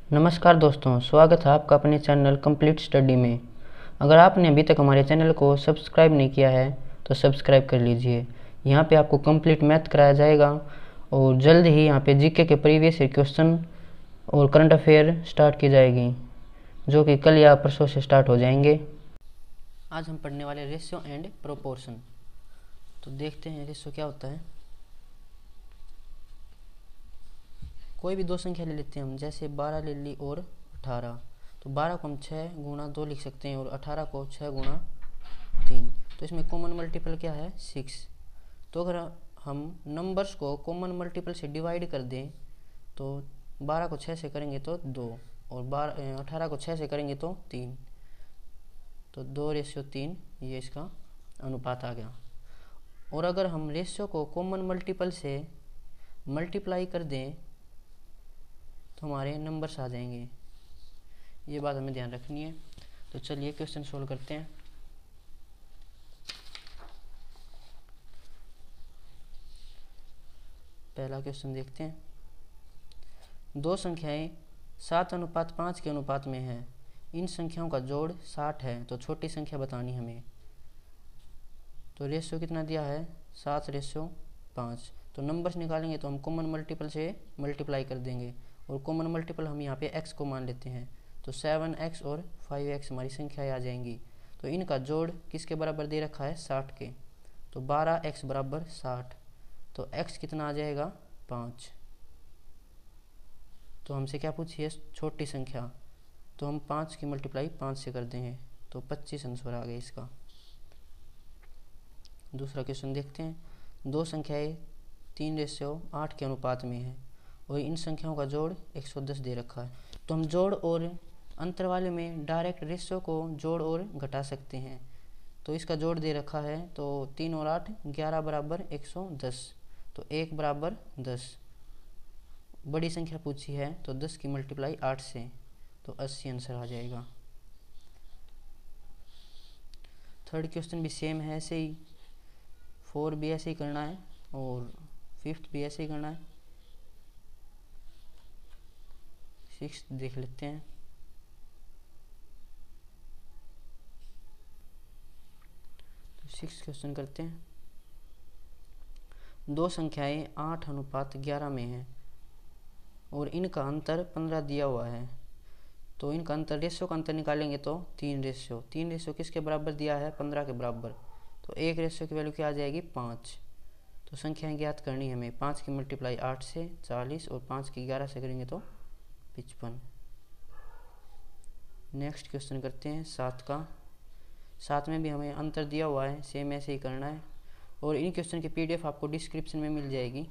नमस्कार दोस्तों, स्वागत है आपका अपने चैनल कंप्लीट स्टडी में। अगर आपने अभी तक हमारे चैनल को सब्सक्राइब नहीं किया है तो सब्सक्राइब कर लीजिए। यहाँ पे आपको कंप्लीट मैथ कराया जाएगा और जल्द ही यहाँ पे जीके के प्रीवियस ईयर क्वेश्चन और करंट अफेयर स्टार्ट की जाएगी, जो कि कल या परसों से स्टार्ट हो जाएंगे। आज हम पढ़ने वाले रेशियो एंड प्रोपोर्शन। तो देखते हैं रेशियो क्या होता है। कोई भी दो संख्या ले लेते हैं हम, जैसे 12 ले ली और 18। तो 12 को हम 6 गुणा 2 लिख सकते हैं और 18 को 6 गुणा 3। तो इसमें कॉमन मल्टीपल क्या है? 6। तो अगर हम नंबर्स को कॉमन मल्टीपल से डिवाइड कर दें तो 12 को 6 से करेंगे तो 2 और 18 को 6 से करेंगे तो 3। तो 2:3 ये इसका अनुपात आ गया। और अगर हम रेशियो को कॉमन मल्टीपल से मल्टीप्लाई कर दें तो हमारे नंबर्स आ जाएंगे। ये बात हमें ध्यान रखनी है। तो चलिए क्वेश्चन सोल्व करते हैं। पहला क्वेश्चन देखते हैं। दो संख्याएं 7:5 के अनुपात में हैं। इन संख्याओं का जोड़ 60 है, तो छोटी संख्या बतानी हमें। तो रेशियो कितना दिया है? 7:5। तो नंबर्स निकालेंगे तो हम कॉमन मल्टीपल से मल्टीप्लाई कर देंगे और कॉमन मल्टीपल हम यहाँ पे x को मान लेते हैं। तो 7x और 5x हमारी संख्याएं आ जाएंगी। तो इनका जोड़ किसके बराबर दे रखा है? 60 के। तो 12x बराबर 60। तो x कितना आ जाएगा? 5। तो हमसे क्या पूछी है? छोटी संख्या। तो हम 5 की मल्टीप्लाई 5 से कर देंगे तो 25 आंसर आ गया इसका। दूसरा क्वेश्चन देखते हैं। दो संख्याएं 3:8 के अनुपात में है और इन संख्याओं का जोड़ 110 दे रखा है। तो हम जोड़ और अंतर वाले में डायरेक्ट रेशियो को जोड़ और घटा सकते हैं। तो इसका जोड़ दे रखा है, तो 3 और 8 11 बराबर 110। तो 1 बराबर 10। बड़ी संख्या पूछी है तो 10 की मल्टीप्लाई 8 से, तो 80 आंसर आ जाएगा। थर्ड क्वेश्चन भी सेम है, ऐसे ही 4 भी ऐसे ही करना है और 5th भी ऐसे ही करना है। 6 देख लेते हैं। तो 6 क्वेश्चन करते हैं। दो संख्याएं 8:11 में हैं और इनका अंतर 15 दिया हुआ है। तो इनका अंतर, रेशियो का अंतर निकालेंगे तो 3 रेशियो किसके बराबर दिया है? 15 के बराबर। तो 1 रेशियो की वैल्यू क्या आ जाएगी? 5। तो संख्याएं ज्ञात करनी है हमें। 5 की मल्टीप्लाई 8 से 40 और 5 की 11 से करेंगे तो 55। नेक्स्ट क्वेश्चन करते हैं 7 का। 7 में भी हमें अंतर दिया हुआ है, सेम ऐसे ही करना है। और इन क्वेश्चन की PDF आपको डिस्क्रिप्शन में मिल जाएगी,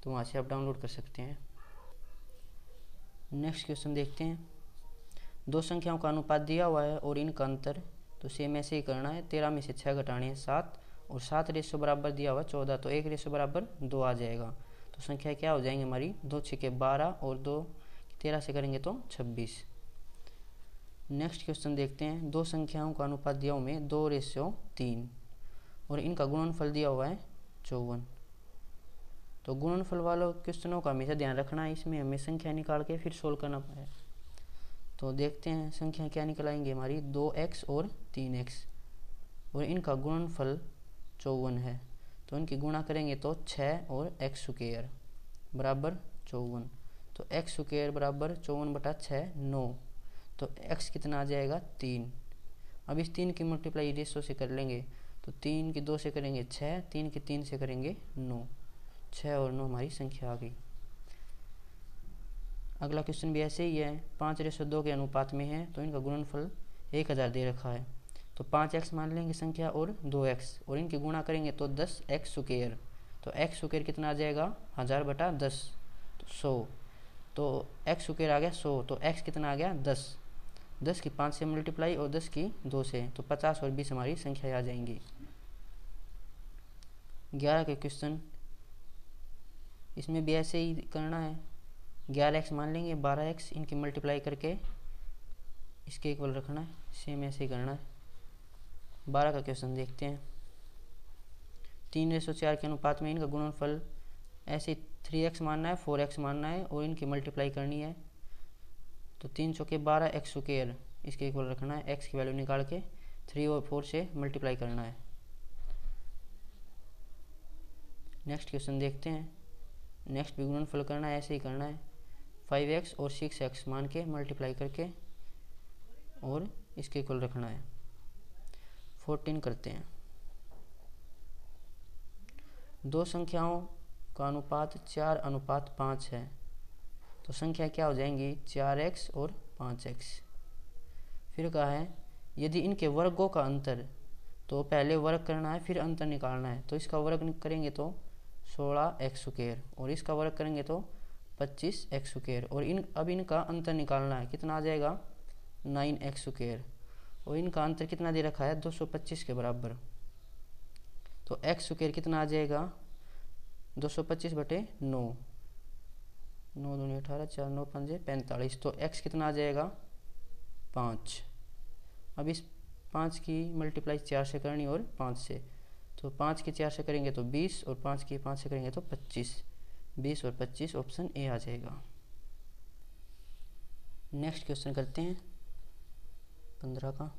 तो वहाँ से आप डाउनलोड कर सकते हैं। नेक्स्ट क्वेश्चन देखते हैं। दो संख्याओं का अनुपात दिया हुआ है और इनका अंतर, तो सेम ऐसे ही करना है। 13 में से 6 घटाने हैं 7 और 7 रेशियो बराबर दिया हुआ 14। तो 1 रेशियो बराबर 2 आ जाएगा। तो संख्या क्या हो जाएंगी हमारी? 2 6 12 और 2 13 से करेंगे तो 26। नेक्स्ट क्वेश्चन देखते हैं। दो संख्याओं का अनुपात दिया हुआ है 2:3 और इनका गुणनफल दिया हुआ है 54। तो गुणनफल वालों क्वेश्चनों का हमेशा ध्यान रखना है, इसमें हमें संख्या निकाल के फिर सोल्व करना है। तो देखते हैं संख्या क्या निकल आएंगी हमारी। 2x और 3x और इनका गुणनफल 54 है। तो इनकी गुणा करेंगे तो 6 और x² बराबर 54। तो x² बराबर 54/6 9। तो x कितना आ जाएगा? 3। अब इस 3 की मल्टीप्लाई रेशियो से कर लेंगे। तो 3 की 2 से करेंगे 6, 3 की 3 से करेंगे 9। 6 और 9 हमारी संख्या आ गई। अगला क्वेश्चन भी ऐसे ही है। 5:2 के अनुपात में है तो इनका गुणनफल 1000 दे रखा है। तो 5x मान लेंगे संख्या और 2x और इनकी गुणा करेंगे तो 10x²। तो x² कितना आ जाएगा? 1000/10, तो 100। तो x² आ गया 100। तो x कितना आ गया? 10। 10 की 5 से मल्टीप्लाई और 10 की 2 से, तो 50 और 20 हमारी संख्या आ जाएंगी। 11 के क्वेश्चन, इसमें भी ऐसे ही करना है। 11x मान लेंगे, 12x इनकी मल्टीप्लाई करके इसके इक्वल रखना है। सेम ऐसे ही करना है। 12 का क्वेश्चन देखते हैं। 3:4 के अनुपात में इनका गुणनफल ऐसे 3x मानना है, 4x मानना है और इनकी मल्टीप्लाई करनी है। तो 3 चौके 12 एक्स स्क्वायर इसके इक्वल रखना है। एक्स की वैल्यू निकाल के 3 और 4 से मल्टीप्लाई करना है। नेक्स्ट क्वेश्चन देखते हैं। नेक्स्ट भी गुणनफल करना है, ऐसे ही करना है। 5x और 6x मान के मल्टीप्लाई करके और इसके इक्वल रखना है। 14 करते हैं। दो संख्याओं का अनुपात 4:5 है, तो संख्या क्या हो जाएंगी 4x और 5x। फिर कहा है यदि इनके वर्गों का अंतर, तो पहले वर्ग करना है फिर अंतर निकालना है। तो इसका वर्ग करेंगे तो 16x स्क्वायर और इसका वर्ग करेंगे तो 25x स्क्वायर। और अब इनका अंतर निकालना है, कितना आ जाएगा 9x स्क्वायर। और इनका अंतर कितना दे रखा है 225 के बराबर। तो x स्क्वायर कितना आ जाएगा 225/9, 9 दूनी 18, 4 9 5 45। तो x कितना आ जाएगा 5। अब इस 5 की मल्टीप्लाई 4 से करनी और 5 से, तो 5 की 4 से करेंगे तो 20 और 5 की 5 से करेंगे तो 25। 20 और 25 ऑप्शन ए आ जाएगा। नेक्स्ट क्वेश्चन करते हैं 15 का।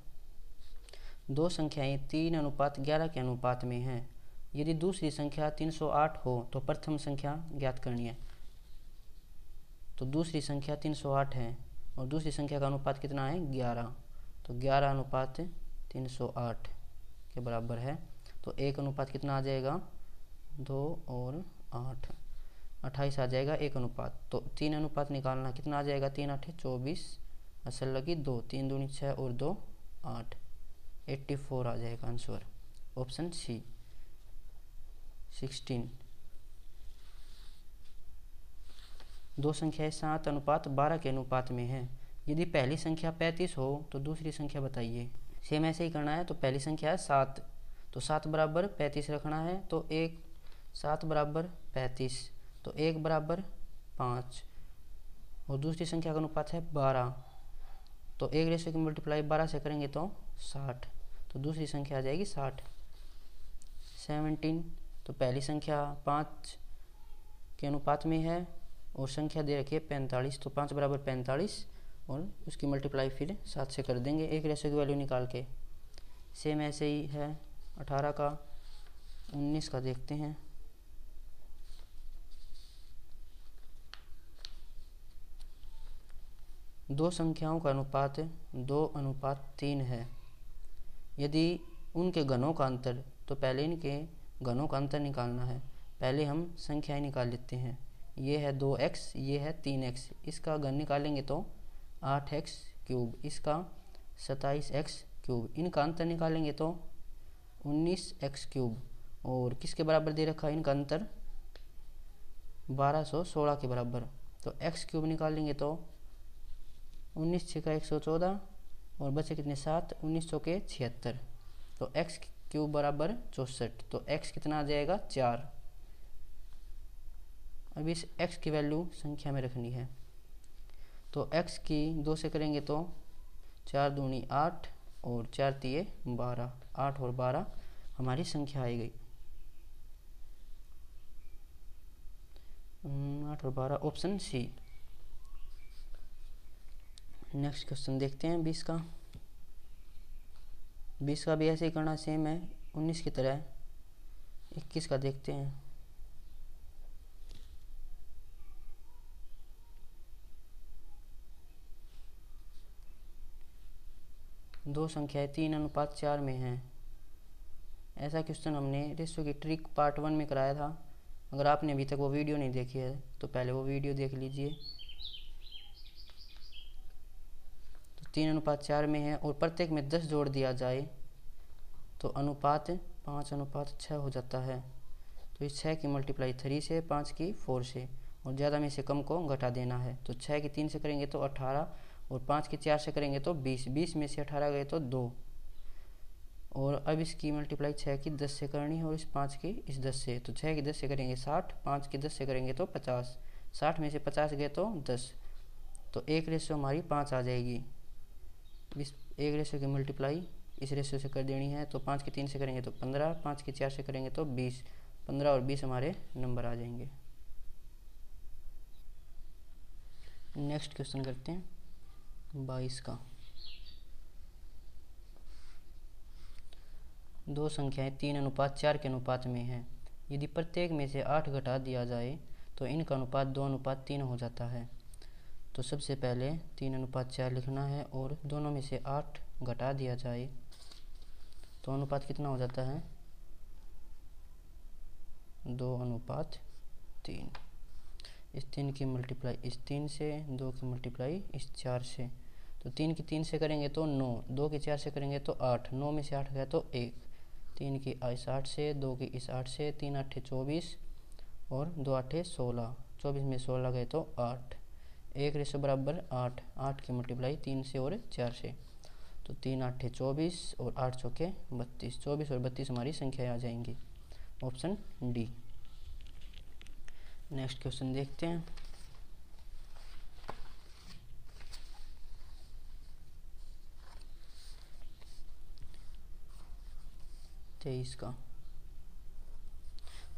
दो संख्याएं 3:11 के अनुपात में हैं। यदि दूसरी संख्या 308 हो तो प्रथम संख्या ज्ञात करनी है। तो दूसरी संख्या 308 है और दूसरी संख्या का अनुपात कितना है 11। तो 11:308 के बराबर है। तो एक अनुपात कितना आ जाएगा 2 और 8, 28 आ जाएगा एक अनुपात। तो 3 अनुपात निकालना, कितना आ जाएगा 3 8 24, असल लगी 2, 3 दूनी 6 और 2 8, 84 आ जाएगा आंसर ऑप्शन सी। 16 दो संख्याएं 7:12 के अनुपात में है। यदि पहली संख्या 35 हो तो दूसरी संख्या बताइए। सेम ऐसे ही करना है। तो पहली संख्या है 7, तो 7 बराबर 35 रखना है। तो 7 बराबर 35, तो 1 बराबर 5। और दूसरी संख्या का अनुपात है 12, तो 1 की मल्टीप्लाई 12 से करेंगे तो 60। तो दूसरी संख्या आ जाएगी 60। 17 तो पहली संख्या 5 के अनुपात में है और संख्या दे रखी है 45, तो 5 बराबर 45 और उसकी मल्टीप्लाई फिर 7 से कर देंगे 1 की वैल्यू निकाल के। सेम ऐसे ही है 18 का। 19 का देखते हैं। दो संख्याओं का अनुपात 2:3 है। यदि उनके घनों का अंतर, तो पहले इनके घनों का अंतर निकालना है। पहले हम संख्याएं निकाल लेते हैं। ये है 2x, ये है 3x। इसका घन निकालेंगे तो 8x क्यूब, इसका 27x क्यूब। इनका अंतर निकालेंगे तो 19x क्यूब। और किसके बराबर दे रखा है इनका अंतर 1216 के बराबर। तो x क्यूब निकालेंगे तो 19 6 का 114 और बचे कितने 7, 19 चौके 76। तो x क्यूब बराबर 64। तो x कितना आ जाएगा 4। अब इस x की वैल्यू संख्या में रखनी है। तो x की 2 से करेंगे तो 4 दूनी 8 और 4 तिये 12, 8 और 12 हमारी संख्या आई गई। 8 और 12 ऑप्शन सी। नेक्स्ट क्वेश्चन देखते हैं 20 का। 20 का भी ऐसे ही करना सेम है 19 की तरह। 21 का देखते हैं। दो संख्याएं 3:4 में हैं। ऐसा क्वेश्चन हमने रेशियो की ट्रिक पार्ट 1 में कराया था। अगर आपने अभी तक वो वीडियो नहीं देखी है तो पहले वो वीडियो देख लीजिए। तो 3:4 में है और प्रत्येक में 10 जोड़ दिया जाए तो अनुपात 5:6 हो जाता है। तो इस 6 की मल्टीप्लाई 3 से, 5 की 4 से और ज़्यादा में से कम को घटा देना है। तो 6 की 3 से करेंगे तो 18 और 5 की 4 से करेंगे तो 20, 20 में से 18 गए तो 2। और अब इसकी मल्टीप्लाई 6 की 10 से करनी है और इस 5 की इस 10 से। तो 6 की 10 से करेंगे 60, 5 की 10 से करेंगे तो 50, 60 में से 50 गए तो 10। तो 1 रेशियो हमारी 5 आ जाएगी। इस 1 रेशियो की मल्टीप्लाई इस रेशियो से कर देनी है। तो 5 की 3 से करेंगे तो 15, 5 की 4 से करेंगे तो 20, 15 और 20 हमारे नंबर आ जाएंगे। नेक्स्ट क्वेश्चन करते हैं 22 का। दो संख्याएं 3:4 के अनुपात में हैं। यदि प्रत्येक में से 8 घटा दिया जाए तो इनका अनुपात 2:3 हो जाता है। तो सबसे पहले 3:4 लिखना है और दोनों में से 8 घटा दिया जाए तो अनुपात कितना हो जाता है, 2:3। इस 3 की मल्टीप्लाई इस 3 से, 2 की मल्टीप्लाई इस 4 से। तो 3 की 3 से करेंगे तो 9, 2 की 4 से करेंगे तो 8, 9 में से 8 गया तो 1, 3 की इस 8 से, 2 की इस 8 से, 3 8 24 और 2 8 16, 24 में 16 गए तो 8, 1 रेशो बराबर 8, 8 की मल्टीप्लाई 3 से और 4 से। तो 3 8 24 और 8 चौके 32, 24 और 32 हमारी संख्याएं आ जाएंगी। Option D. नेक्स्ट क्वेश्चन देखते हैं। तेईस का।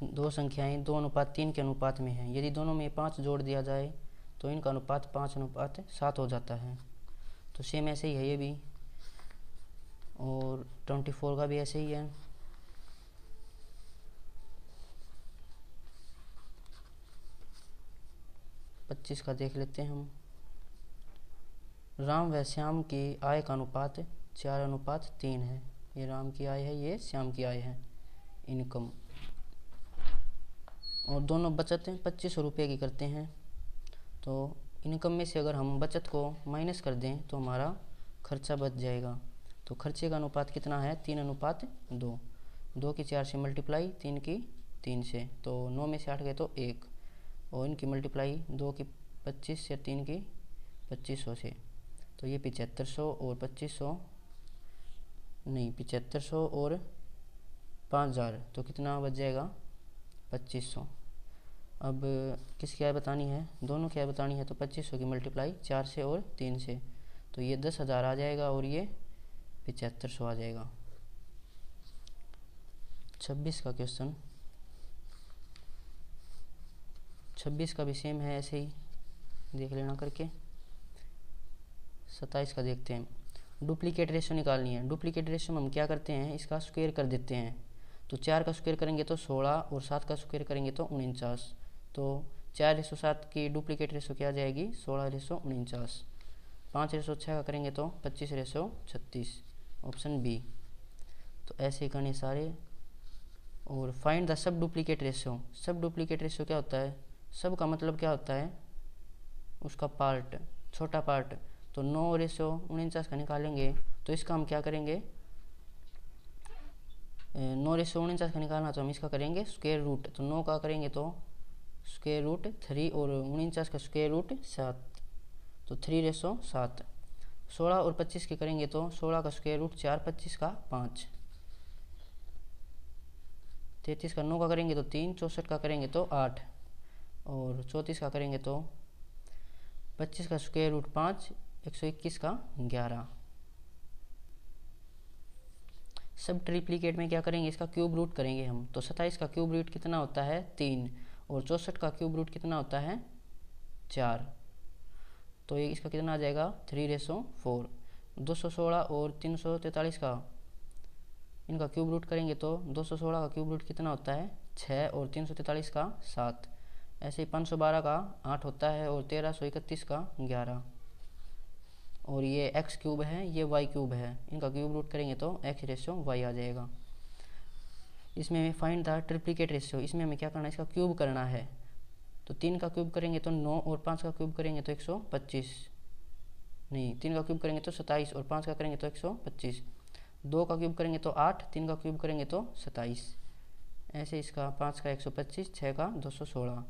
दो संख्याएं 2:3 के अनुपात में हैं। यदि दोनों में 5 जोड़ दिया जाए तो इनका अनुपात 5:7 हो जाता है। तो सेम ऐसे ही है ये भी, और 24 का भी ऐसे ही है। पच्चीस का देख लेते हैं हम। राम व श्याम की आय का अनुपात 4:3 है। ये राम की आय है, ये श्याम की आय है, इनकम। और दोनों बचत 2500 रुपये की करते हैं। तो इनकम में से अगर हम बचत को माइनस कर दें तो हमारा खर्चा बच जाएगा। तो खर्चे का अनुपात कितना है, 3:2। 2 की 4 से मल्टीप्लाई 3 की 3 से, तो 9 में से 8 गए तो 1, और इनकी मल्टीप्लाई 2 की 25 से, 3 की 2500 से। तो ये 7500 और 2500 नहीं, 7500 और 5000, तो कितना बच जाएगा, 2500। अब किसकी आय बतानी है, दोनों की आय बतानी है। तो 2500 की मल्टीप्लाई 4 से और 3 से, तो ये 10,000 आ जाएगा और ये 7500 आ जाएगा। 26 का क्वेश्चन। 26 का भी सेम है, ऐसे ही देख लेना करके। 27 का देखते हैं। डुप्लीकेट रेशियो निकालनी है। डुप्लीकेट रेशियो में हम क्या करते हैं, इसका स्क्वायर कर देते हैं। तो 4 का स्क्वायर करेंगे तो 16 और 7 का स्क्वायर करेंगे तो 49। तो 4:7 की डुप्लीकेट रेशियो क्या आ जाएगी, 16:49। 5:6 का करेंगे तो 25:36। Option B. तो ऐसे ही करने सारे। और find the sub duplicate ratio. Sub duplicate ratio क्या होता है, सब का मतलब क्या होता है, उसका पार्ट, छोटा पार्ट। तो 9:49 का निकालेंगे तो इसका हम क्या करेंगे, 9:49 का निकालना तो हम इसका करेंगे स्क्वायर रूट। तो 9 का करेंगे तो स्क्वायर रूट 3 और 49 का स्क्वायर रूट 7, तो 3:7। 16 और 25 के करेंगे तो 16 का स्क्वायर रूट 4, 25 का 5, 33 का 9 का करेंगे तो 3, 64 का करेंगे तो 8, और 34 का करेंगे तो 25 का स्क्वायर रूट 5, 121 का 11। सब ट्रिप्लीकेट में क्या करेंगे, इसका क्यूब रूट करेंगे हम। तो 27 का क्यूब रूट कितना होता है, 3, और 64 का क्यूब रूट कितना होता है, 4। तो ये इसका कितना आ जाएगा, 3:4। 216 और 343 का इनका क्यूब रूट करेंगे तो 216 का क्यूब रूट कितना होता है, 6, और 343 का 7। ऐसे ही 512 का 8 होता है, और 1331 का 11। और ये x क्यूब है, ये y क्यूब है, इनका क्यूब रूट करेंगे तो x/y आ जाएगा। इसमें फाइंड द ट्रिप्लीकेट रेशियो। इसमें हमें क्या करना है, इसका क्यूब करना है। तो 3 का क्यूब करेंगे तो 9, और 5 का क्यूब करेंगे तो 125, नहीं, 3 का क्यूब करेंगे तो 27, और 5 का करेंगे तो 125। 2 का क्यूब करेंगे तो 8, 3 का क्यूब करेंगे तो 27। ऐसे इसका 5 का 125, 6 का 216,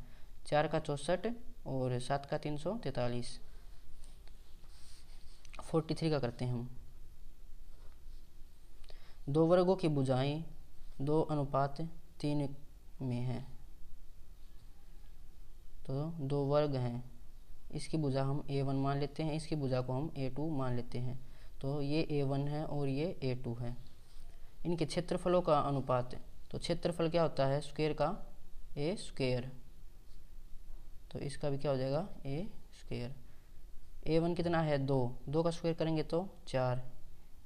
4 का 64, और 7 का 343। 43 का करते हैं हम। 2 वर्गों की भुजाएं 2:3 में है। तो 2 वर्ग हैं, इसकी भुजा हम A1 मान लेते हैं, इसकी भुजा को हम A2 मान लेते हैं। तो ये A1 है और ये A2 है। इनके क्षेत्रफलों का अनुपात, तो क्षेत्रफल क्या होता है, स्क्वायर का A स्क्वायर। तो इसका भी क्या हो जाएगा, A स्क्वायर। A1 कितना है 2, 2 का स्क्वायर करेंगे तो 4,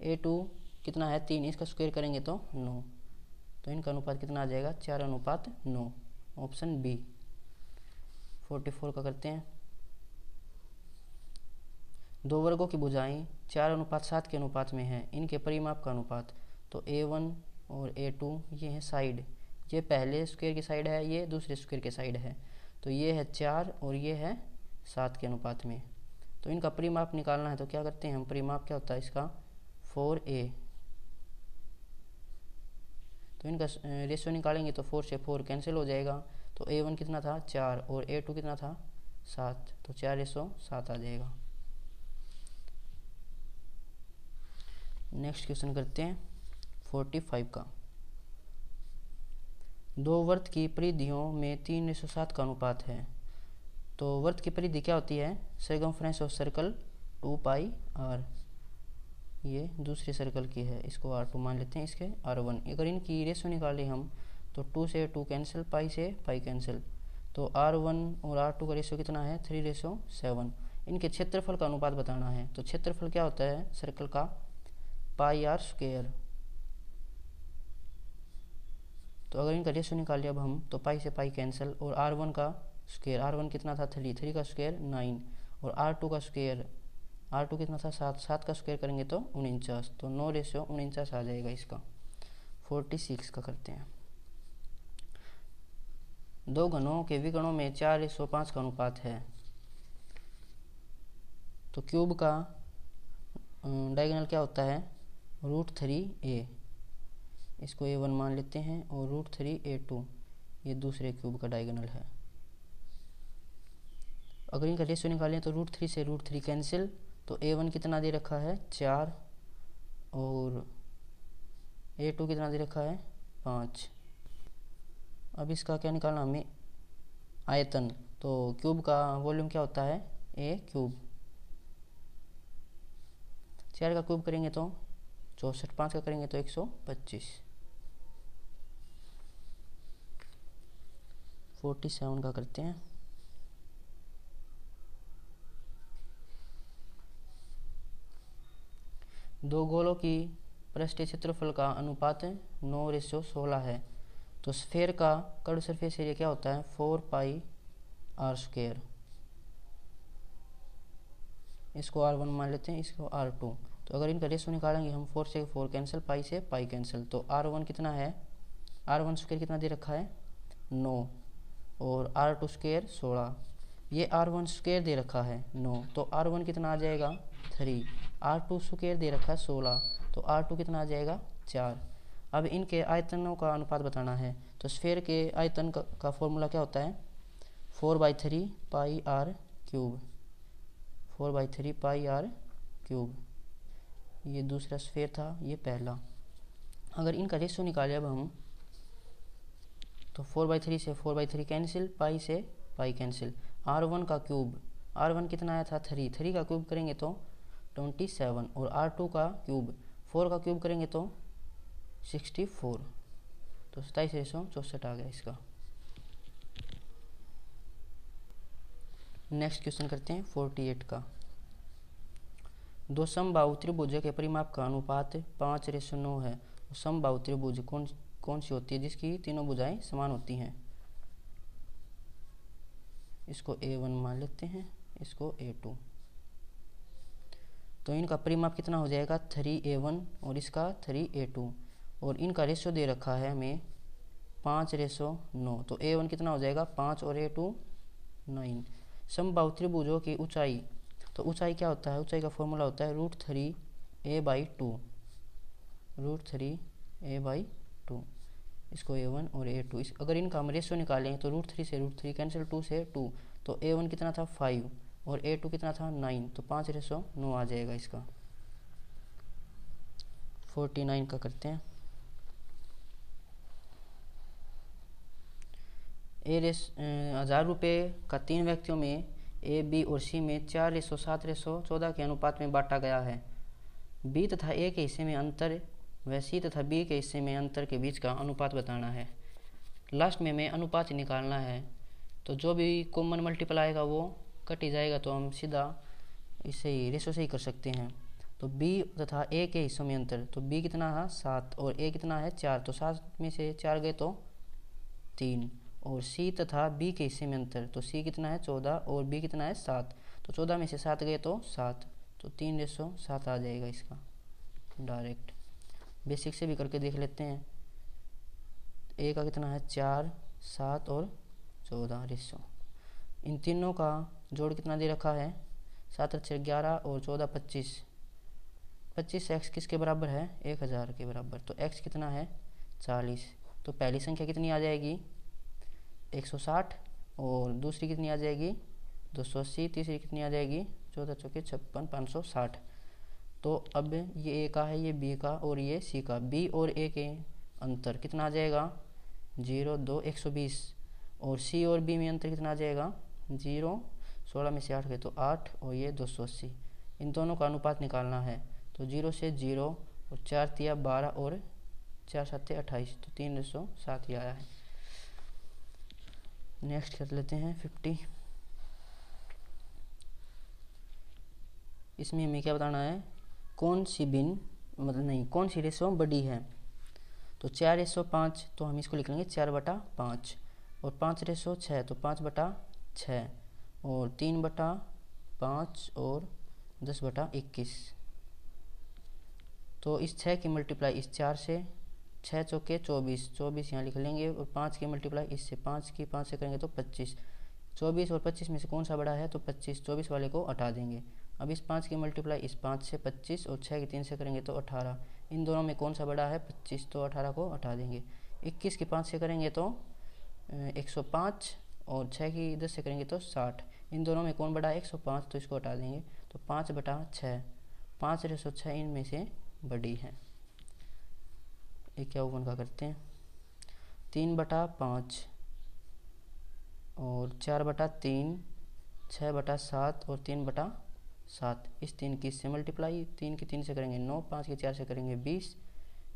A2 कितना है 3, इसका स्क्वायर करेंगे तो 9, तो इनका अनुपात कितना आ जाएगा 4:9। Option B. 44 का करते हैं। दो वर्गों की भुजाएं 4:7 के अनुपात में है, इनके परिमाप का अनुपात। तो A1 और A2 ये है साइड, ये पहले स्क्वायर की साइड है, ये दूसरे स्क्वायर की साइड है, तो ये है 4 और ये है 7 के अनुपात में। तो इनका परिमाप निकालना है, तो क्या करते हैं हम, परिमाप क्या होता है इसका 4A, तो इनका रेशियो निकालेंगे तो 4 से 4 कैंसिल हो जाएगा। तो A1 कितना था 4 और A2 कितना था 7, तो 4:7 आ जाएगा। नेक्स्ट क्वेश्चन करते हैं 45 का। दो वर्त की परिधियों में 3:7 का अनुपात है। तो वर्त की परिधि क्या होती है, सर्कमफ्रेंस ऑफ सर्कल 2πr, ये दूसरी सर्कल की है, इसको R2 मान लेते हैं, इसके R1। अगर इनकी रेशो निकालें हम तो 2 से 2 कैंसिल, पाई से पाई कैंसिल, तो R1 और R2 का रेशो कितना है 3:7। इनके क्षेत्रफल का अनुपात बताना है, तो क्षेत्रफल क्या होता है सर्कल का πr²। तो अगर इनका रेशो निकाल लिया अब हम, तो पाई से पाई कैंसिल, और R1 का स्क्वायर, R1 कितना था 3, 3 का स्क्वायर 9, और R2 का स्क्वायर, R2 कितना था 7, 7 का स्क्वायर करेंगे तो 49, तो 9:49 आ जाएगा इसका। 46 का करते हैं। दो घनों के विकर्णों में 4:5 का अनुपात है। तो क्यूब का डायगोनल क्या होता है √3a, इसको A1 मान लेते हैं, और √3a2 ये दूसरे क्यूब का डायगोनल है। अगर इनका रेशियो निकालें तो √3 से √3 कैंसिल, तो A1 कितना दे रखा है 4 और A2 कितना दे रखा है 5। अब इसका क्या निकालना हमें आयतन, तो क्यूब का वॉल्यूम क्या होता है A3। 4 का क्यूब करेंगे तो 64, 5 का करेंगे तो 125। 47 का करते हैं। दो गोलों की पृष्ठीय क्षेत्रफल का अनुपात 9:16 है। तो स्फेयर का कर्व सरफेस एरिया क्या होता है 4πr², इसको R1 मान लेते हैं, इसको R2। तो अगर इनका रेशियो निकालेंगे हम 4 से 4 कैंसिल, पाई से पाई कैंसिल, तो R1 कितना है, R1 स्क्वायर कितना दे रखा है 9, और R2 स्क्वायर 16, ये R1 स्क्वायर दे रखा है 9, तो R1 कितना आ जाएगा 3, R2 स्क्वायर दे रखा है 16, तो R2 कितना आ जाएगा 4। अब इनके आयतनों का अनुपात बताना है, तो स्फेयर के आयतन का फॉर्मूला क्या होता है 4/3πr², 4/3πr², ये दूसरा स्फेयर था, ये पहला। अगर इनका रेशियो निकाले अब हम, तो 4/3 से 4/3 कैंसिल, पाई से पाई कैंसिल, R1 का क्यूब, R1 कितना आया था 3, 3 का क्यूब करेंगे तो 27, और R2 का क्यूब 4 का क्यूब करेंगे तो 64, तो 27:64 आ गया इसका। नेक्स्ट क्वेश्चन करते हैं 48 का। दो समबाहु त्रिभुज के परिमाप का अनुपात 5:9 है। समबाहु त्रिभुज कौन सी होती है जिसकी तीनों भुजाएं समान होती हैं, इसको A1 मान लेते हैं, इसको A2। तो इनका परिमाप कितना हो जाएगा 3A1 और इसका 3A2, और इनका रेशियो दे रखा है हमें 5:9, तो A1 कितना हो जाएगा 5 और A2 9। समबाहु त्रिभुजों की ऊंचाई, तो ऊंचाई क्या होता है, ऊंचाई का फॉर्मूला होता है √3a/2, √3a/2, इसको A1 और A2। अगर इनका हम रेशियो निकालें तो √3 से √3 कैंसिल, 2 से 2, तो A1 कितना था 5 और A2 कितना था 9, तो 5:9 आ जाएगा इसका। 49 का करते हैं। 1000 रुपये का 3 व्यक्तियों में A, B और C में 4:7:14 के अनुपात में बांटा गया है। B तथा A के हिस्से में अंतर व C तथा B के हिस्से में अंतर के बीच का अनुपात बताना है। लास्ट में हमें अनुपात निकालना है, तो जो भी कॉमन मल्टीपल आएगा वो कट ही जाएगा, तो हम सीधा इससे ही रेशो से ही कर सकते हैं। तो b तथा a के हिस्सों में अंतर, तो b कितना है 7 और a कितना है 4, तो 7 में से 4 गए तो 3। और c तथा b के हिस्से में अंतर, तो c कितना है 14 और b कितना है 7, तो 14 में से 7 गए तो 7, तो 3:7 आ जाएगा इसका डायरेक्ट। बेसिक से भी करके देख लेते हैं। a का कितना है 4, 7 और 14 रेशो। इन तीनों का जोड़ कितना दे रखा है 7 और 6 11 और 14 25। 25 x किसके बराबर है 1000 के बराबर, तो x कितना है 40। तो पहली संख्या कितनी आ जाएगी 160 और दूसरी कितनी आ जाएगी 280, तीसरी कितनी आ जाएगी 14 चौके 56 560। तो अब ये a का है, ये b का और ये c का, b और a के अंतर कितना आ जाएगा 0 2 120 और c और b में अंतर कितना आ जाएगा 0 16 में से 8 गए तो 8 और ये 280। इन दोनों का अनुपात निकालना है, तो 0 से 0 और 4 तिया 12 और 4 7 28, तो 3:7 ही आया है। नेक्स्ट कर लेते हैं 50। इसमें हमें क्या बताना है कौन सी भिन्न मतलब नहीं कौन सी रेशो बड़ी है। तो 4:5, तो हम इसको लिख लेंगे 4/5 और 5:6, तो 5/6 और 3/5 और 10/21। तो इस 6 की मल्टीप्लाई इस 4 से, 6 चौके 24, 24 यहाँ लिख लेंगे और 5 की मल्टीप्लाई इससे 5 की 5 से करेंगे तो 25। 24 और 25 में से कौन सा बड़ा है, तो 25, 24 वाले को हटा देंगे। अब इस 5 की मल्टीप्लाई इस 5 से 25 और 6 की 3 से करेंगे तो 18। इन दोनों में कौन सा बड़ा है 25, तो 18 को हटा देंगे। 21 की 5 से करेंगे तो 105 और 6 की 10 से करेंगे तो 60। इन दोनों में कौन बड़ा है 105, तो इसको हटा देंगे। तो 5/6, 5:6 इनमें से बड़ी है। 51 का करते हैं 3/5 और 4/3, 6/7 और 3/7। इस 3 की इससे मल्टीप्लाई, 3 की 3 से करेंगे 9, 5 की 4 से करेंगे 20।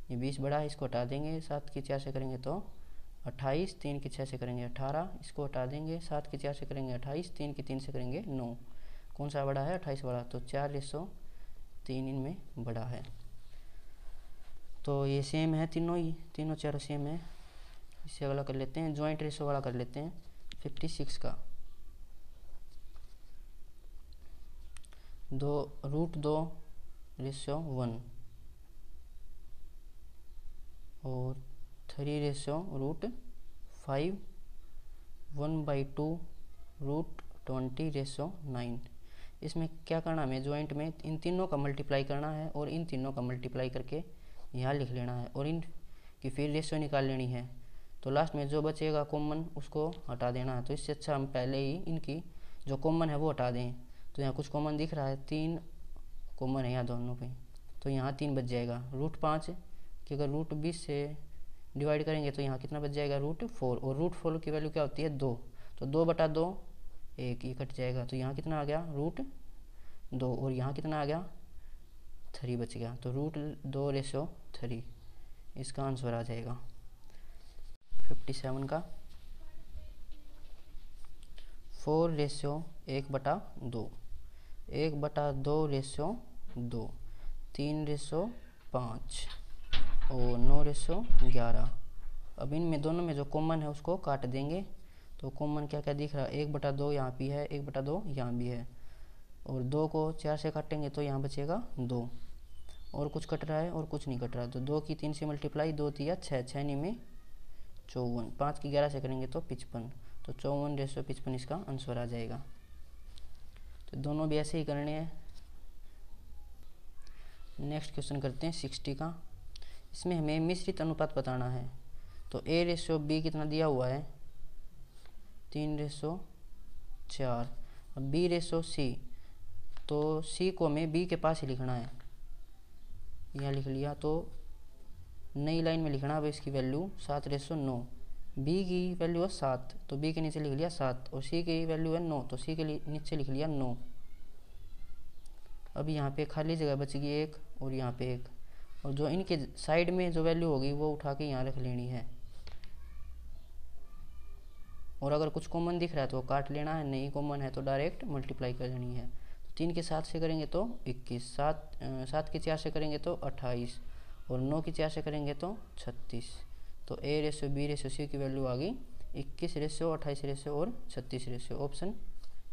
ये 20 बड़ा है, इसको हटा देंगे। 7 की 4 से करेंगे तो 28, 3 की 6 से करेंगे 18, इसको हटा देंगे। 7 की 4 से करेंगे 28, 3 की 3 से करेंगे 9। कौन सा बड़ा है 28 बड़ा, तो 4:3 इनमें बड़ा है। तो ये सेम है तीनों ही, तीनों चारों सेम है। इससे अगला कर लेते हैं जॉइंट रेशो वाला कर लेते हैं 56 का। 2√2:1 और 3:5, 1/2√20:9। इसमें क्या करना है हमें जॉइंट में इन तीनों का मल्टीप्लाई करना है और इन तीनों का मल्टीप्लाई करके यहाँ लिख लेना है और इनकी फिर रेशो निकाल लेनी है। तो लास्ट में जो बचेगा कॉमन उसको हटा देना है। तो इससे अच्छा हम पहले ही इनकी जो कॉमन है वो हटा दें। तो यहाँ कुछ कॉमन दिख रहा है, 3 कॉमन है यहाँ दोनों पे, तो यहाँ 3 बच जाएगा। √5 कि अगर √20 से डिवाइड करेंगे तो यहाँ कितना बच जाएगा √4 और √4 की वैल्यू क्या होती है 2, तो 2/2 1 ये कट जाएगा। तो यहाँ कितना आ गया √2 और यहाँ कितना आ गया 3 बच गया। तो √2:3 इसका आंसर आ जाएगा 57 का। 4:1/2, 1/2:2, 3:5 और 9:11। अब इनमें दोनों में जो कॉमन है उसको काट देंगे। तो कॉमन क्या क्या दिख रहा है 1/2 यहाँ भी है, 1/2 यहाँ भी है और 2 को 4 से काटेंगे तो यहाँ बचेगा 2 और कुछ कट रहा है और कुछ नहीं कट रहा। तो 2 की 3 से मल्टीप्लाई 2 तिया 6, 6 में 54, 5 की 11 से करेंगे तो 55, तो 54:55 इसका आंसर आ जाएगा। तो दोनों भी ऐसे ही करने हैं। नेक्स्ट क्वेश्चन करते हैं 60 का। इसमें हमें मिश्रित अनुपात बताना है। तो A:B कितना दिया हुआ है 3:4। अब B:C, तो C को हमें B के पास ही लिखना है, यहाँ लिख लिया। तो नई लाइन में लिखना अब इसकी वैल्यू 7:9। B की वैल्यू है 7, तो B के नीचे लिख लिया 7 और C की वैल्यू है 9, तो C के नीचे लिख लिया 9। अब यहाँ पे खाली जगह बचेगी 1 और यहाँ पे 1 और जो इनके साइड में जो वैल्यू होगी वो उठा के यहाँ रख लेनी है। और अगर कुछ कॉमन दिख रहा है तो काट लेना है, नहीं कॉमन है तो डायरेक्ट मल्टीप्लाई कर लेनी है। 3 के 7 से करेंगे तो 21, 7 के 4 से करेंगे तो 28 और 9 के 4 से करेंगे तो 36। तो A ratio B ratio C की वैल्यू आ गई 21 रेशो 28 रेशो और 36 रेशो, ऑप्शन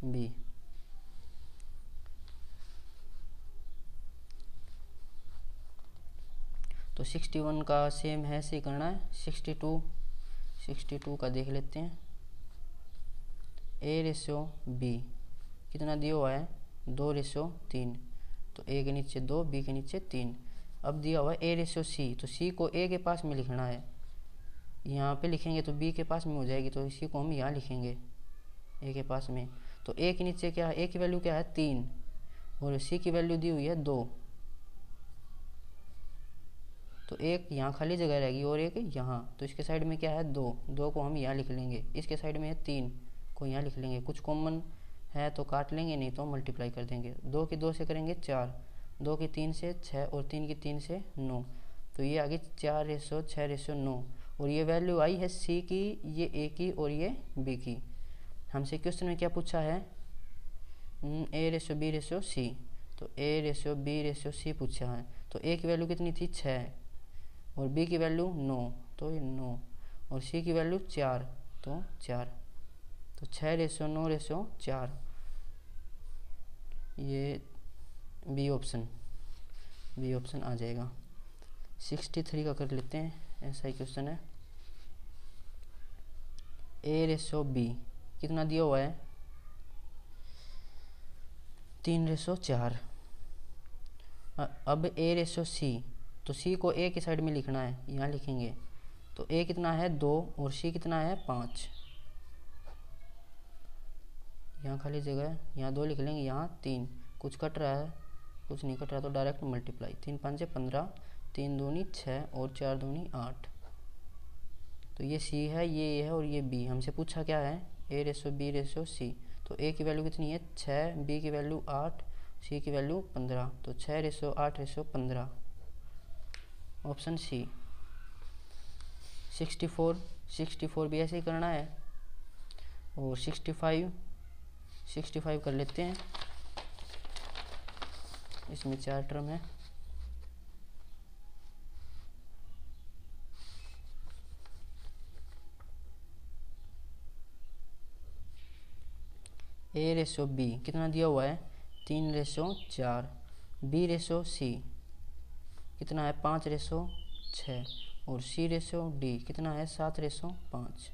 बी। तो 61 का सेम है, ऐसे करना है। 62 का देख लेते हैं। A रेशो B कितना दिया हुआ है 2 रेशो 3, तो A के नीचे 2 B के नीचे 3। अब दिया हुआ है A रेशो C, तो C को A के पास में लिखना है, यहाँ पे लिखेंगे तो B के पास में हो जाएगी, तो इसी को हम यहाँ लिखेंगे A के पास में। तो A के नीचे क्या है, A की वैल्यू क्या है 3 और C की वैल्यू दी हुई है 2, तो एक यहाँ खाली जगह रहेगी और एक यहाँ, तो इसके साइड में क्या है 2 को हम यहाँ लिख लेंगे, इसके साइड में है 3 को यहाँ लिख लेंगे। कुछ कॉमन है तो काट लेंगे, नहीं तो मल्टीप्लाई कर देंगे। 2 की 2 से करेंगे 4, 2 की 3 से 6 और 3 की 3 से 9, तो ये आ गई 4 रेशो 6 रेशो 9। और ये वैल्यू आई है C की, ये A की और ये B की। हमसे क्वेश्चन में क्या पूछा है, A ratio B ratio C, तो A ratio B ratio C पूछा है। तो A की वैल्यू कितनी थी 6 और B की वैल्यू 9, तो ये 9 और C की वैल्यू 4, तो 4, तो 6 रेशो 9 रेशो 4, ये बी ऑप्शन आ जाएगा। 63 का कर लेते हैं, ऐसा ही क्वेश्चन है। A रेशो B कितना दिया हुआ है 3 रेशो 4। अब A रेशो C, तो C को A की साइड में लिखना है, यहाँ लिखेंगे। तो A कितना है 2 और C कितना है 5, यहाँ खाली जगह है, यहाँ 2 लिख लेंगे, यहाँ 3। कुछ कट रहा है, कुछ नहीं कट रहा, तो डायरेक्ट मल्टीप्लाई। 3 5 से 15, 3 दूनी 6 और 4 दूनी 8। तो ये C है, ये है और ये B। हमसे पूछा क्या है A ratio B ratio C, तो A की वैल्यू कितनी है 6, B की वैल्यू 8, C की वैल्यू 15, तो 6 रेशो 8 रेशो 15, ऑप्शन C। 64 भी ऐसे ही करना है। और 65 कर लेते हैं, इसमें 4 टर्म है। A रेशो B कितना दिया हुआ है 3 रेशो 4, B रेशो C कितना है 5 रेशो 6 और C रेशो D कितना है 7 रेशो 5।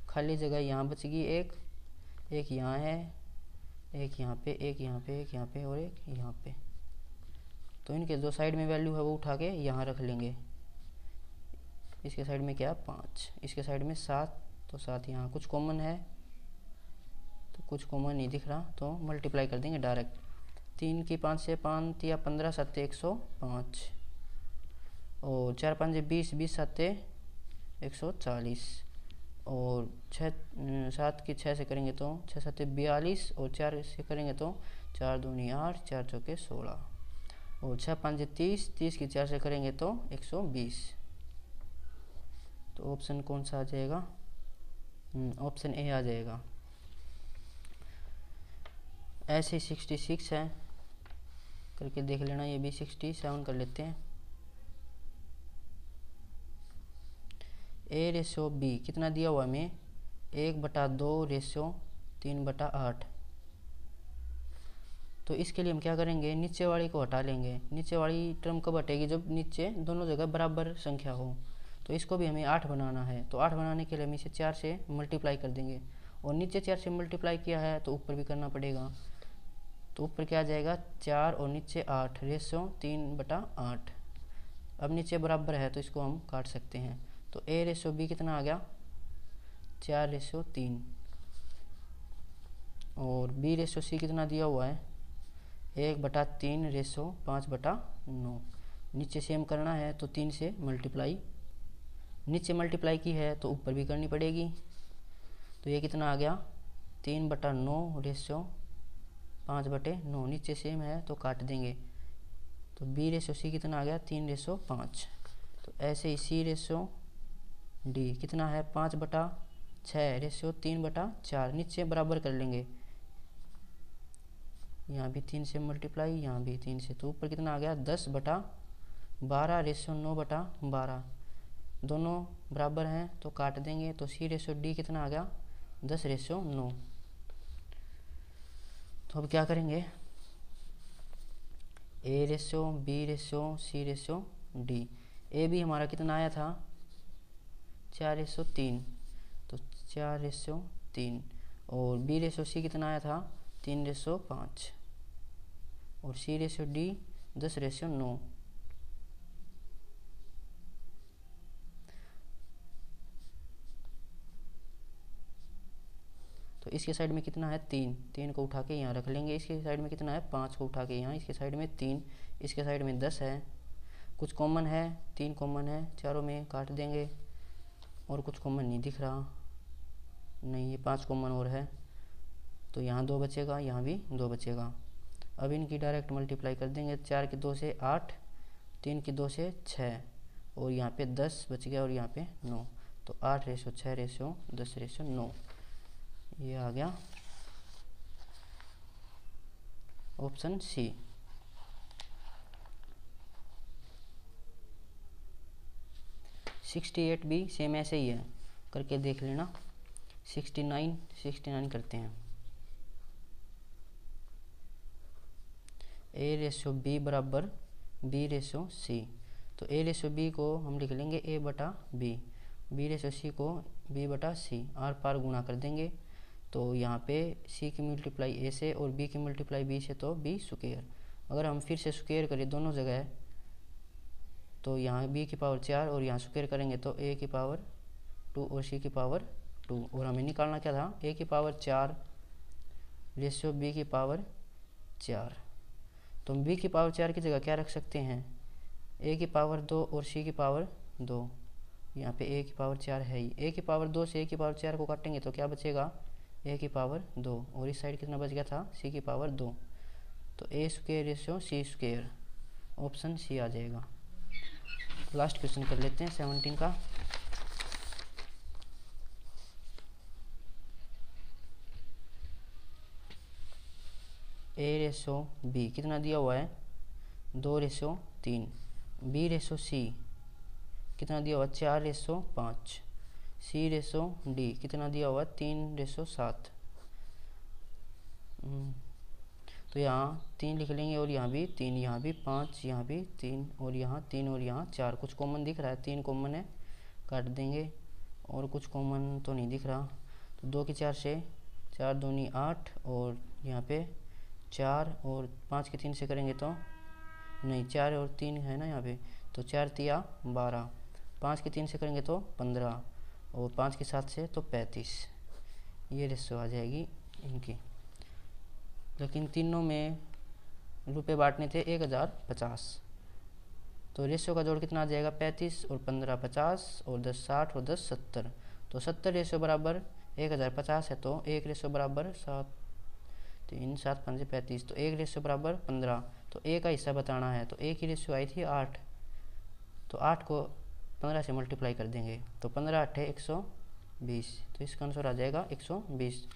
खाली जगह यहाँ बच गई एक यहाँ है, एक यहाँ पे, एक यहाँ पे, एक यहाँ पे और एक यहाँ पे। तो इनके जो साइड में वैल्यू है वो उठा के यहाँ रख लेंगे। इसके साइड में क्या है 5, इसके साइड में 7, तो 7 यहाँ। कुछ कॉमन है तो कुछ कॉमन नहीं दिख रहा, तो मल्टीप्लाई कर देंगे डायरेक्ट। 3 की 5 से 5 या 15 7 105 और 4 5 20, 20 7 140 और 7 की 6 से करेंगे तो 6 7 42 और 4 से करेंगे तो 4 दूनी 8, 4 चौके 16 और 6 5 30, 30 की 4 से करेंगे तो 120। तो ऑप्शन कौन सा आ जाएगा, ऑप्शन ए आ जाएगा। ऐसे 66 है, करके देख लेना। ये भी 67 कर लेते हैं। A रेशो B कितना दिया हुआ हमें 1/2 रेशो 3/8। तो इसके लिए हम क्या करेंगे, नीचे वाली को हटा लेंगे। नीचे वाली टर्म कब हटेगी, जब नीचे दोनों जगह बराबर संख्या हो। तो इसको भी हमें 8 बनाना है, तो 8 बनाने के लिए हम इसे 4 से मल्टीप्लाई कर देंगे। और नीचे 4 से मल्टीप्लाई किया है तो ऊपर भी करना पड़ेगा। तो ऊपर क्या आ जाएगा 4 और नीचे 8 रेशो 3/8। अब नीचे बराबर है तो इसको हम काट सकते हैं। तो A रेशो B कितना आ गया 4 रेशो 3 और B रेशो C कितना दिया हुआ है 1/3 रेशो 5/9। नीचे सेम करना है तो 3 से मल्टीप्लाई, नीचे मल्टीप्लाई की है तो ऊपर भी करनी पड़ेगी। तो ये कितना आ गया 3/9 रेशो 5/9। नीचे सेम है तो काट देंगे। तो B रेशो C कितना आ गया 3 रेशो 5। तो ऐसे ही C रेशो D कितना है 5/6 रेशो 3/4। नीचे बराबर कर लेंगे, यहाँ भी 3 से मल्टीप्लाई, यहाँ भी 3 से, तो ऊपर कितना आ गया 10/12 रेशो 9/12, दोनों बराबर हैं तो काट देंगे, तो C/D कितना आ गया 10/9। तो अब क्या करेंगे, A/B/C/D। ए भी हमारा कितना आया था 4/3, तो 4/3, और B/C कितना आया था 3/5, और C/D 10/9। तो इसके साइड में कितना है 3 को उठा के यहाँ रख लेंगे, इसके साइड में कितना है 5 को उठा के यहाँ, इसके साइड में 3, इसके साइड में 10 है, कुछ कॉमन है 3 कॉमन है, चारों में काट देंगे, और कुछ कॉमन नहीं दिख रहा, नहीं ये 5 कॉमन और है, तो यहाँ 2 बचेगा, यहाँ भी 2 बचेगा। अब इनकी डायरेक्ट मल्टीप्लाई कर देंगे, 4 की 2 से 8, 3 की 2 से 6, और यहाँ पे 10 बच गया, और यहाँ पे 9, तो 8/6/10/9 ये आ गया ऑप्शन सी। (68) भी सेम ऐसे ही है, करके देख लेना। 69 करते हैं। A/B बराबर B/C, तो A/B को हम लिख लेंगे A/B, B/C को B/C, आर पार गुणा कर देंगे, तो यहाँ पे C की मल्टीप्लाई A से और B की मल्टीप्लाई B से, तो B स्क्वायर। अगर हम फिर से स्क्वायर करें दोनों जगह, तो यहाँ B की पावर 4 और यहाँ स्क्वायर करेंगे तो A की पावर 2 और C की पावर 2, और हमें निकालना क्या था A की पावर 4 रेशियो B की पावर 4, तो हम B की पावर 4 की जगह क्या रख सकते हैं A की पावर 2 और C की पावर 2, यहाँ पे A की पावर 4 है ही, A की पावर 2 से A की पावर 4 को काटेंगे तो क्या बचेगा A की पावर 2, और इस साइड कितना बच गया था C की पावर 2, तो A square ratio C square, option C आ जाएगा। लास्ट क्वेश्चन कर लेते हैं 17 का। A/B कितना दिया हुआ है 2/3, B/C कितना दिया हुआ 4/5, C/D कितना दिया हुआ 3/7, तो यहाँ 3 लिख लेंगे, और यहाँ भी 3, यहाँ भी 5, यहाँ भी 3, और यहाँ 3 और यहाँ 4, कुछ कॉमन दिख रहा है 3 कॉमन है, काट देंगे, और कुछ कॉमन तो नहीं दिख रहा, तो 2 की 4 से 4 दूनी 8, और यहाँ पे 4, और 5 की 3 से करेंगे तो नहीं 4 और 3 है ना यहाँ पे, तो 4 तिया 12, 5 की 3 से करेंगे तो 15, और 5 की 7 से तो 35, ये रेशो आ जाएगी इनकी। लेकिन तीनों में रुपए बांटने थे 1050, तो रेशियो का जोड़ कितना आ जाएगा 35 और 15 50, और 10 60 और 10 70, तो 70 रेशियो बराबर 1050 है, तो 1 रेशियो बराबर 7 3 7 5 35, तो 1 रेशियो बराबर 15, तो A का हिस्सा बताना है, तो A की रेशियो आई थी 8, तो 8 को 15 से मल्टीप्लाई कर देंगे, तो 15 8 है 120, तो इसका आंसर आ जाएगा 120।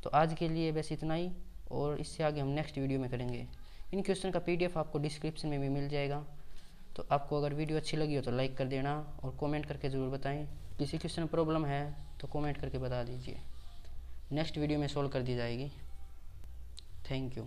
तो आज के लिए बस इतना ही, और इससे आगे हम नेक्स्ट वीडियो में करेंगे। इन क्वेश्चन का PDF आपको डिस्क्रिप्शन में भी मिल जाएगा। तो आपको अगर वीडियो अच्छी लगी हो तो लाइक कर देना, और कमेंट करके ज़रूर बताएं। किसी क्वेश्चन प्रॉब्लम है तो कमेंट करके बता दीजिए, नेक्स्ट वीडियो में सोल्व कर दी जाएगी। Thank you.